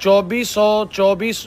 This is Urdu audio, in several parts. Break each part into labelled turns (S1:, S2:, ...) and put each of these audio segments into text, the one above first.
S1: 2424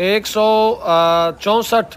S1: 164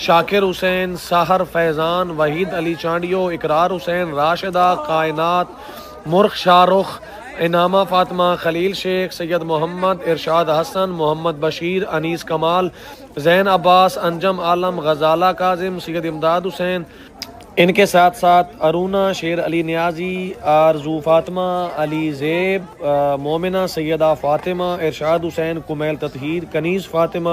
S1: شاکر حسین، ساحر فیضان، وحید علی چانڈیو، اقرار حسین، راشدہ، کائنات، مرخ شاہ رخ، انعامہ فاطمہ، خلیل شیخ، سید محمد، ارشاد حسن، محمد بشیر، انیس کمال، زین عباس، انجم عالم، غزالہ کاظم، سید امداد حسین، ان کے ساتھ ساتھ ارونا، شیر علی نیازی، آرزو فاطمہ، علی زیب، مومنہ، سیدہ فاطمہ، ارشاد حسین، کمیل تطہیر، کنیز فاطمہ،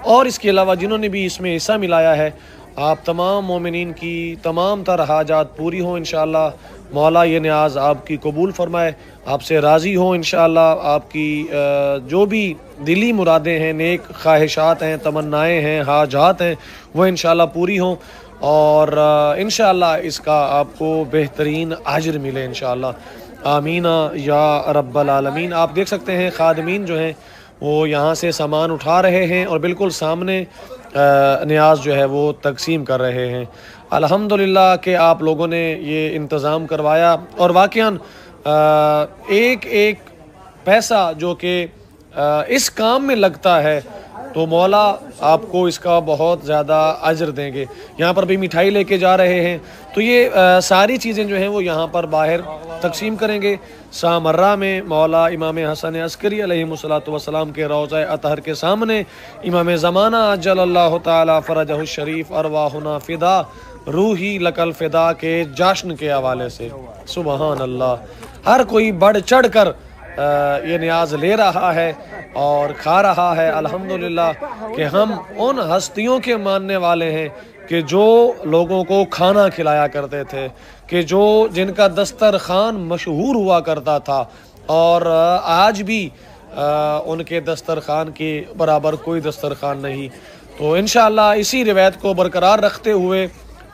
S1: اور اس کے علاوہ جنہوں نے بھی اس میں حصہ ملایا ہے، آپ تمام مومنین کی تمام تر حاجات پوری ہوں انشاءاللہ۔ مولا یہ نیاز آپ کی قبول فرمائے، آپ سے راضی ہوں انشاءاللہ، آپ کی جو بھی دلی مرادیں ہیں، نیک خواہشات ہیں، تمنائیں ہیں، حاجات ہیں، وہ انشاءاللہ پوری ہوں، اور انشاءاللہ اس کا آپ کو بہترین اجر ملے انشاءاللہ، آمین یا رب العالمین۔ آپ دیکھ سکتے ہیں خادمین جو ہیں وہ یہاں سے سامان اٹھا رہے ہیں اور بالکل سامنے نیاز جو ہے وہ تقسیم کر رہے ہیں۔ الحمدللہ کہ آپ لوگوں نے یہ انتظام کروایا، اور واقعاً ایک ایک پیسہ جو کہ اس کام میں لگتا ہے تو مولا آپ کو اس کا بہت زیادہ اجر دیں گے۔ یہاں پر بھی مٹھائی لے کے جا رہے ہیں، تو یہ ساری چیزیں جو ہیں وہ یہاں پر باہر تقسیم کریں گے۔ سامرہ میں مولا امام حسن عسکری علیہ السلام کے روضہ اطہر کے سامنے امام زمانہ عجل اللہ تعالی فرجہ الشریف ارواحنا فدا روحی لکل فدا کے جشن کے حوالے سے سبحان اللہ، ہر کوئی بڑھ چڑھ کر یہ نیاز لے رہا ہے اور کھا رہا ہے۔ الحمدللہ کہ ہم ان ہستیوں کے ماننے والے ہیں کہ جو لوگوں کو کھانا کھلایا کرتے تھے، کہ جن کا دسترخوان مشہور ہوا کرتا تھا، اور آج بھی ان کے دسترخوان کے برابر کوئی دسترخوان نہیں۔ تو انشاءاللہ اسی روایت کو برقرار رکھتے ہوئے،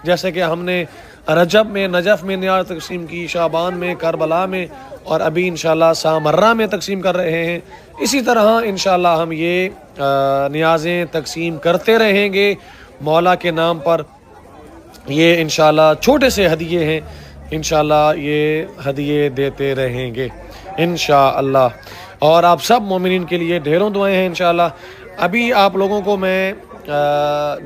S1: جیسے کہ ہم نے رجب میں نجف میں نیاز تقسیم کی، شعبان میں کربلا میں، اور ابھی انشاءاللہ سامرہ میں تقسیم کر رہے ہیں، اسی طرح انشاءاللہ ہم یہ نیازیں تقسیم کرتے رہیں گے مولا کے نام پر۔ یہ انشاءاللہ چھوٹے سے ہدیے ہیں، انشاءاللہ یہ ہدیے دیتے رہیں گے انشاءاللہ، اور آپ سب مومنین کے لیے ڈھیروں دعائیں ہیں انشاءاللہ۔ ابھی آپ لوگوں کو میں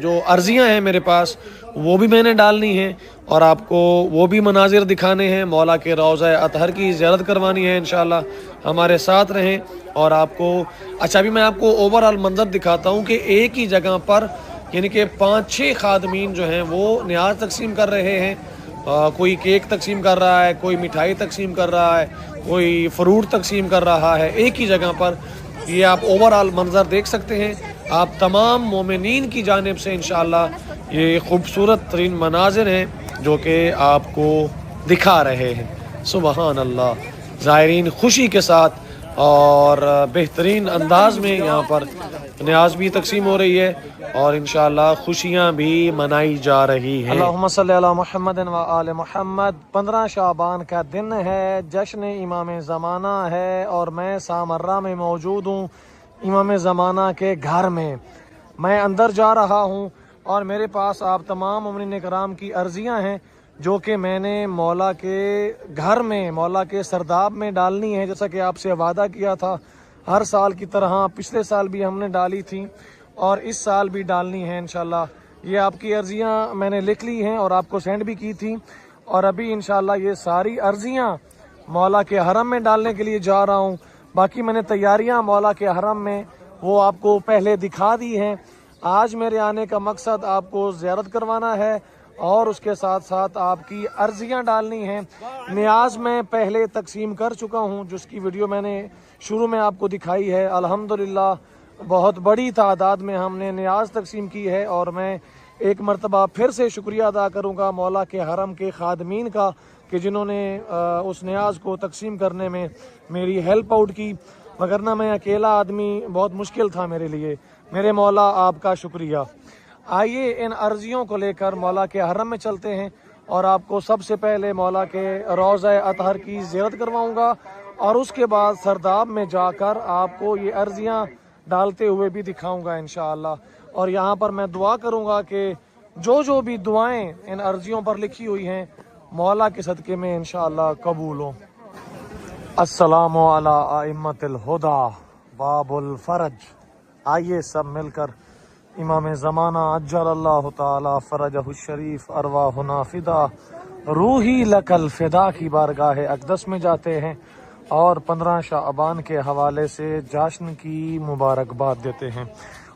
S1: جو عرضیاں ہیں میرے پاس وہ بھی میں نے ڈالنی ہیں، اور آپ کو وہ بھی مناظر دکھانے ہیں، مولا کے روضہ اطہر کی زیارت کروانی ہے انشاءاللہ۔ ہمارے ساتھ رہیں، اور آپ کو اچھا ابھی میں آپ کو اوورآل منظر دکھاتا ہوں کہ ایک ہی جگہ پر یعنی کہ 5-6 خادمین جو ہیں وہ نیاز تقسیم کر رہے ہیں۔ کوئی کیک تقسیم کر رہا ہے، کوئی مٹھائی تقسیم کر رہا ہے، کوئی فروٹ تقسیم کر رہا ہے، ایک ہی جگہ پر۔ یہ آپ اوورآل منظر دیکھ سکتے ہیں، آپ تمام مومنین کی جانب سے انشاءاللہ یہ خوبصورت ترین مناظر ہیں جو کہ آپ کو دکھا رہے ہیں۔ سبحان اللہ، زائرین خوشی کے ساتھ اور بہترین انداز میں یہاں پر نیاز بھی تقسیم ہو رہی ہے، اور انشاءاللہ خوشیاں بھی منائی جا رہی ہیں۔ اللہم صلی علی محمد و آل محمد۔ 15 شعبان کا دن ہے، جشن امام زمانہ ہے، اور میں سامرہ میں موجود ہوں، امام زمانہ کے گھر میں۔ میں اندر جا رہا ہوں، اور میرے پاس آپ تمام مومنین کرام کی عرضیاں ہیں جو کہ میں نے مولا کے گھر میں، مولا کے سرداب میں ڈالنی ہے، جیسا کہ آپ سے وعدہ کیا تھا ہر سال کی طرح۔ پچھلے سال بھی ہم نے ڈالی تھی، اور اس سال بھی ڈالنی ہے انشاءاللہ۔ یہ آپ کی عرضیاں میں نے لکھ لی ہیں اور آپ کو سینڈ بھی کی تھی، اور ابھی انشاءاللہ یہ ساری عرضیاں مولا کے حرم میں ڈالنے کے لیے جا رہا ہوں۔ باقی میں نے تیاریاں مولا کے حرم میں وہ آپ کو پہلے دکھا دی ہیں۔ آج میرے آنے کا مقصد آپ کو زیارت کروانا ہے، اور اس کے ساتھ ساتھ آپ کی عرضیاں ڈالنی ہیں۔ نیاز میں پہلے تقسیم کر چکا ہوں، جس کی ویڈیو میں نے شروع میں آپ کو دکھائی ہے۔ الحمدللہ بہت بڑی تعداد میں ہم نے نیاز تقسیم کی ہے، اور میں ایک مرتبہ پھر سے شکریہ ادا کروں گا مولا کے حرم کے خادمین کا کہ جنہوں نے اس نیاز کو تقسیم کرنے میں میری ہیلپ آؤٹ کی، وگرنہ میں اکیلا آدمی بہت مشکل تھا میرے لیے۔ میرے مولا آپ کا شکریہ۔ آئیے ان عرضیوں کو لے کر مولا کے حرم میں چلتے ہیں، اور آپ کو سب سے پہلے مولا کے روضہ اطہر کی زیارت کرواؤں گا، اور اس کے بعد سرداب میں جا کر آپ کو یہ عرضیاں ڈالتے ہوئے بھی دکھاؤں گا انشاءاللہ۔ اور یہاں پر میں دعا کروں گا کہ جو بھی دعائیں ان عرضیوں پر لکھی ہوئی ہیں مولا کے صدقے میں انشاءاللہ قبول ہوں۔ السلام علی ائمۃ الہدی باب الفرج۔ آئیے سب مل کر امام زمانہ عجل اللہ تعالی فرجہ الشریف ارواحنا فدا روحی لکل فدا کی بارگاہ اقدس میں جاتے ہیں اور 15 شعبان کے حوالے سے جشن کی مبارکباد دیتے ہیں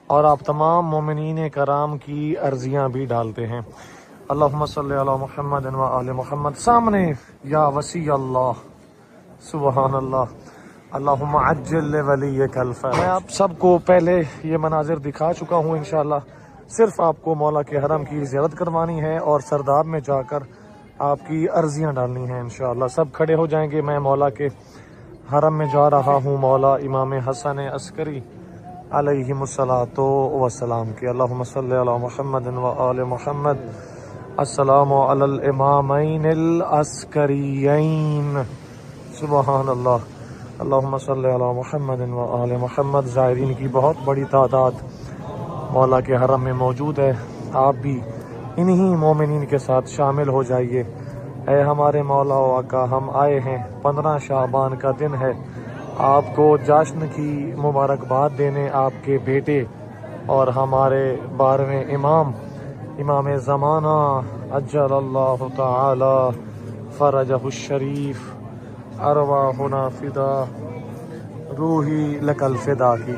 S1: اور آپ تمام مومنین کرام کی عرضیاں بھی ڈالتے ہیں۔ اللہم صلی علی محمد و آل محمد۔ سامنے یا وسیع اللہ، سبحان اللہ، اللہم عجل لولیک الفرج۔ میں آپ سب کو پہلے یہ مناظر دکھا چکا ہوں، انشاءاللہ صرف آپ کو مولا کے حرم کی زیارت کروانی ہے اور سرداب میں جا کر آپ کی عرضیاں ڈالنی ہیں انشاءاللہ۔ سب کھڑے ہو جائیں گے، میں مولا کے حرم میں جا رہا ہوں مولا امام حسن عسکری علیہ الصلاۃ والسلام کے۔ اللہم صلی علی محمد و آل محمد۔ السلام علی الامامین العسکریین، سبحان اللہ۔ اللہم صلی علی محمد و آل محمد۔ زائرین کی بہت بڑی تعداد مولا کے حرم میں موجود ہے، آپ بھی انہی مومنین کے ساتھ شامل ہو جائیے۔ اے ہمارے مولا و آقا، ہم آئے ہیں، 15 شعبان کا دن ہے، آپ کو جشن کی مبارکباد دینے، آپ کے بیٹے اور ہمارے 12ویں امام زمانہ عجل اللہ تعالی فرجہ الشریف ارواحنا فدا روحی لکل فدا کی۔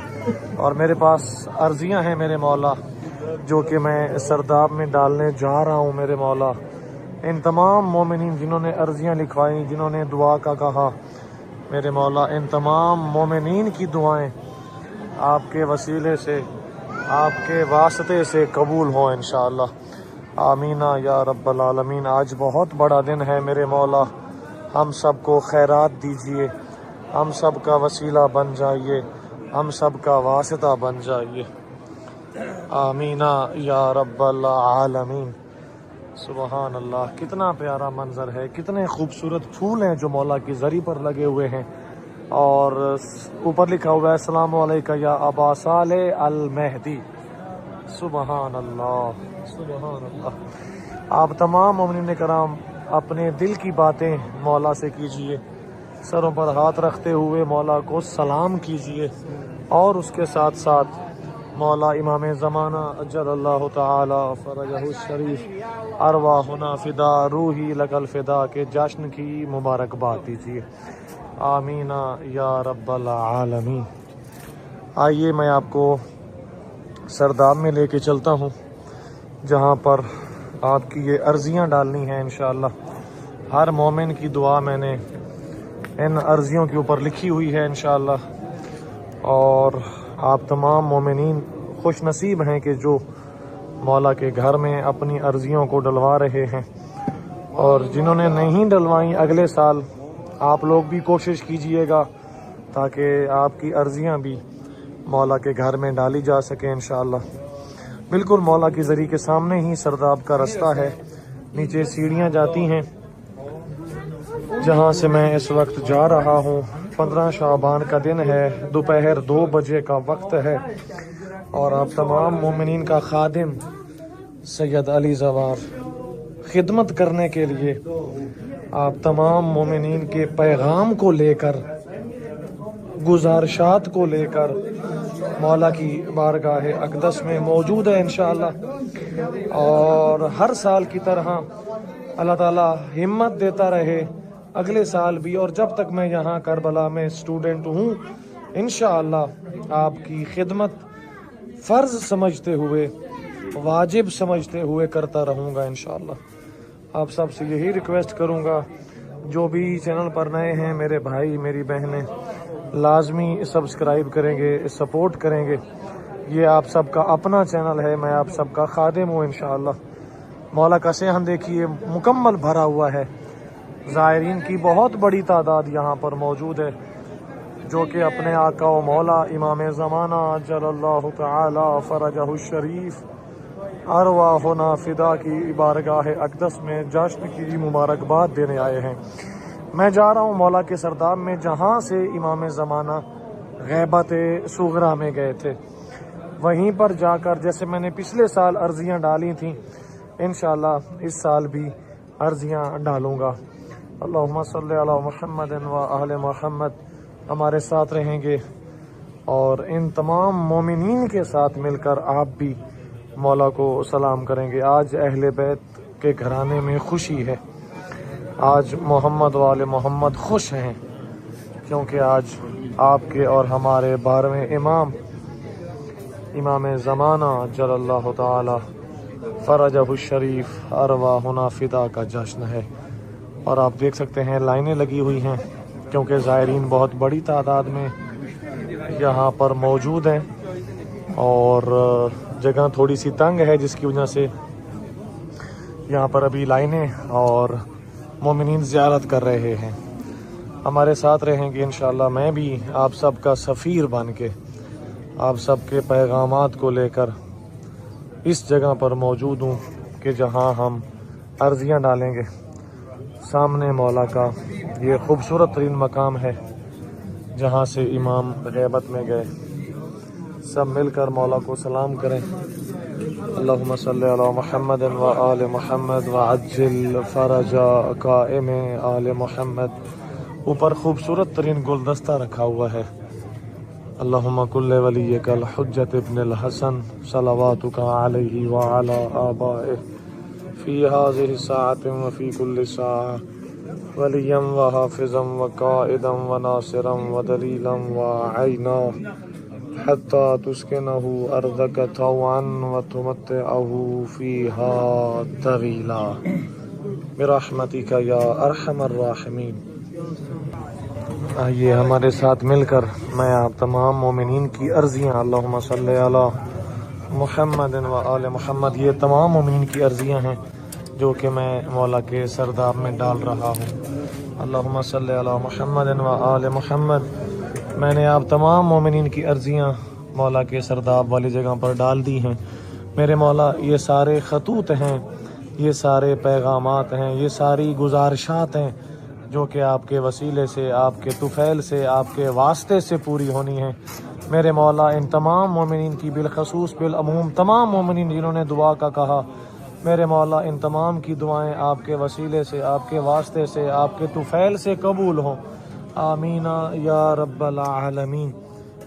S1: اور میرے پاس عرضیاں ہیں میرے مولا جو کہ میں سرداب میں ڈالنے جا رہا ہوں میرے مولا۔ ان تمام مومنین جنہوں نے عرضیاں لکھوائیں، جنہوں نے دعا کا کہا، میرے مولا ان تمام مومنین کی دعائیں آپ کے وسیلے سے، آپ کے واسطے سے قبول ہوں انشاءاللہ، آمینہ یا رب العالمین۔ آج بہت بڑا دن ہے میرے مولا، ہم سب کو خیرات دیجئے، ہم سب کا وسیلہ بن جائیے، ہم سب کا واسطہ بن جائیے، آمینہ یا رب العالمین۔ سبحان اللہ، کتنا پیارا منظر ہے، کتنے خوبصورت پھول ہیں جو مولا کی زری پر لگے ہوئے ہیں، اور اوپر لکھا ہوا ہے السلام علیکم یا ابا صالح المہدی۔ سبحان اللہ، سبحان اللہ۔ آپ تمام مومنین کرام اپنے دل کی باتیں مولا سے کیجئے، سروں پر ہاتھ رکھتے ہوئے مولا کو سلام کیجئے، اور اس کے ساتھ ساتھ مولا امام زمانہ اجل اللہ تعالی فرجہ الشریف ارواحنا فدا روحی لکل فدا کے جشن کی مبارکباد دیجیے، آمینہ یا رب العالمین۔ آئیے میں آپ کو سرداب میں لے کے چلتا ہوں جہاں پر آپ کی یہ عرضیاں ڈالنی ہیں انشاءاللہ۔ ہر مومن کی دعا میں نے ان عرضیوں کے اوپر لکھی ہوئی ہے انشاءاللہ، اور آپ تمام مومنین خوش نصیب ہیں کہ جو مولا کے گھر میں اپنی عرضیوں کو ڈلوا رہے ہیں، اور جنہوں نے نہیں ڈلوائیں اگلے سال آپ لوگ بھی کوشش کیجئے گا تاکہ آپ کی عرضیاں بھی مولا کے گھر میں ڈالی جا سکیں انشاءاللہ۔ بالکل مولا کی زری کے سامنے ہی سرداب کا رستہ ہے، نیچے سیڑھیاں جاتی ہیں جہاں سے میں اس وقت جا رہا ہوں۔ 15 شعبان کا دن ہے، دوپہر 2 بجے کا وقت ہے، اور آپ تمام مومنین کا خادم سید علی زوار خدمت کرنے کے لیے، آپ تمام مومنین کے پیغام کو لے کر، گزارشات کو لے کر مولا کی بارگاہ اقدس میں موجود ہے انشاءاللہ۔ اور ہر سال کی طرح اللہ تعالی ہمت دیتا رہے اگلے سال بھی، اور جب تک میں یہاں کربلا میں اسٹوڈنٹ ہوں انشاءاللہ آپ کی خدمت فرض سمجھتے ہوئے، واجب سمجھتے ہوئے کرتا رہوں گا انشاءاللہ۔ آپ سب سے یہی ریکویسٹ کروں گا، جو بھی چینل پر نئے ہیں میرے بھائی میری بہنیں، لازمی سبسکرائب کریں گے، سپورٹ کریں گے۔ یہ آپ سب کا اپنا چینل ہے، میں آپ سب کا خادم ہوں انشاءاللہ۔ مولا کا صحن دیکھیے مکمل بھرا ہوا ہے، زائرین کی بہت بڑی تعداد یہاں پر موجود ہے جو کہ اپنے آقا و مولا امام زمانہ عجل اللہ تعالی فرجہ الشریف ارواحنا فدا کی بارگاہ اقدس میں جشن کی مبارکباد دینے آئے ہیں۔ میں جا رہا ہوں مولا کے سرداب میں جہاں سے امام زمانہ غیبت صغرا میں گئے تھے، وہیں پر جا کر جیسے میں نے پچھلے سال عرضیاں ڈالی تھیں انشاءاللہ اس سال بھی عرضیاں ڈالوں گا۔ اللہم صلی علی محمد و آل محمد ہمارے ساتھ رہیں گے، اور ان تمام مومنین کے ساتھ مل کر آپ بھی مولا کو سلام کریں گے۔ آج اہل بیت کے گھرانے میں خوشی ہے، آج محمد والے محمد خوش ہیں، کیونکہ آج آپ کے اور ہمارے 12ویں امام زمانہ جل اللہ تعالی فرجہ الشریف ارواحنا فدا کا جشن ہے۔ اور آپ دیکھ سکتے ہیں لائنیں لگی ہوئی ہیں، کیونکہ زائرین بہت بڑی تعداد میں یہاں پر موجود ہیں، اور جگہ تھوڑی سی تنگ ہے، جس کی وجہ سے یہاں پر ابھی لائنیں اور مومنین زیارت کر رہے ہیں۔ ہمارے ساتھ رہیں گے انشاءاللہ۔ میں بھی آپ سب کا سفیر بن کے آپ سب کے پیغامات کو لے کر اس جگہ پر موجود ہوں کہ جہاں ہم عرضیاں ڈالیں گے۔ سامنے مولا کا یہ خوبصورت ترین مقام ہے جہاں سے امام غیبت میں گئے۔ سب مل کر مولا کو سلام کریں۔ اللہم صلی علی محمد و آل محمد وعجل فرج قائم آل محمد۔ اوپر خوبصورت ترین گلدستہ رکھا ہوا ہے۔ اللہم کل ولیک الحجت ابن الحسن صلواتک علیہ وعلی آبائہ فی هذه الساعة وفی کل ساعة ولیا وحافظا وقائدا وناصرا ودلیلا وعینا حتی تسکنہ ارضک طوعا وتمتعہ فیہا طویلا برحمتک یا ارحم الراحمین۔ آئیے ہمارے ساتھ مل کر میں آپ تمام مومنین کی عرضیاں اللہم صلی علی محمد و آل محمد، یہ تمام مومنین کی عرضیاں ہیں جو کہ میں مولا کے سرداب میں ڈال رہا ہوں۔ اللہم صلی علی محمد و آل محمد، میں نے آپ تمام مومنین کی عرضیاں مولا کے سرداب والی جگہ پر ڈال دی ہیں۔ میرے مولا، یہ سارے خطوط ہیں، یہ سارے پیغامات ہیں، یہ ساری گزارشات ہیں جو کہ آپ کے وسیلے سے، آپ کے طفیل سے، آپ کے واسطے سے پوری ہونی ہیں۔ میرے مولا، ان تمام مومنین کی، بالخصوص بالعموم تمام مومنین جنہوں نے دعا کا کہا، میرے مولا ان تمام کی دعائیں آپ کے وسیلے سے، آپ کے واسطے سے، آپ کے طفیل سے قبول ہوں۔ آمین یا رب العالمین۔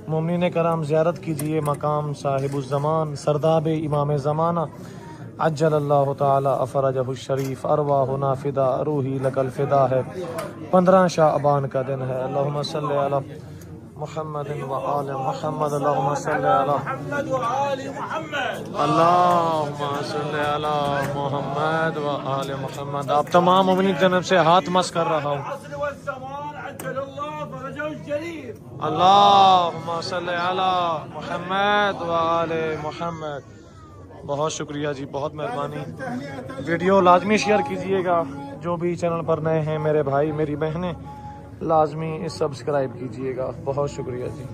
S1: مومنین کرام، زیارت کیجئے مقام صاحب الزمان سرداب امام زمانہ عجل اللہ تعالی افرجہ الشریف ارواحنا فدا، روحی لک الفدا ہے۔ 15 شعبان کا دن ہے۔ اللہم صلی علی محمد و آل محمد، اللہم صلی علی محمد و آل محمد، اللہم صلی علی محمد و آل محمد۔ آپ تمام مومنین کی جانب سے ہاتھ مس کر رہا ہوں۔ اللہم صلی علی محمد و آل محمد۔ بہت شکریہ جی، بہت مہربانی۔ ویڈیو لازمی شیئر کیجئے گا، جو بھی چینل پر نئے ہیں میرے بھائی میری بہنیں، لازمی سبسکرائب کیجئے گا۔ بہت شکریہ جی۔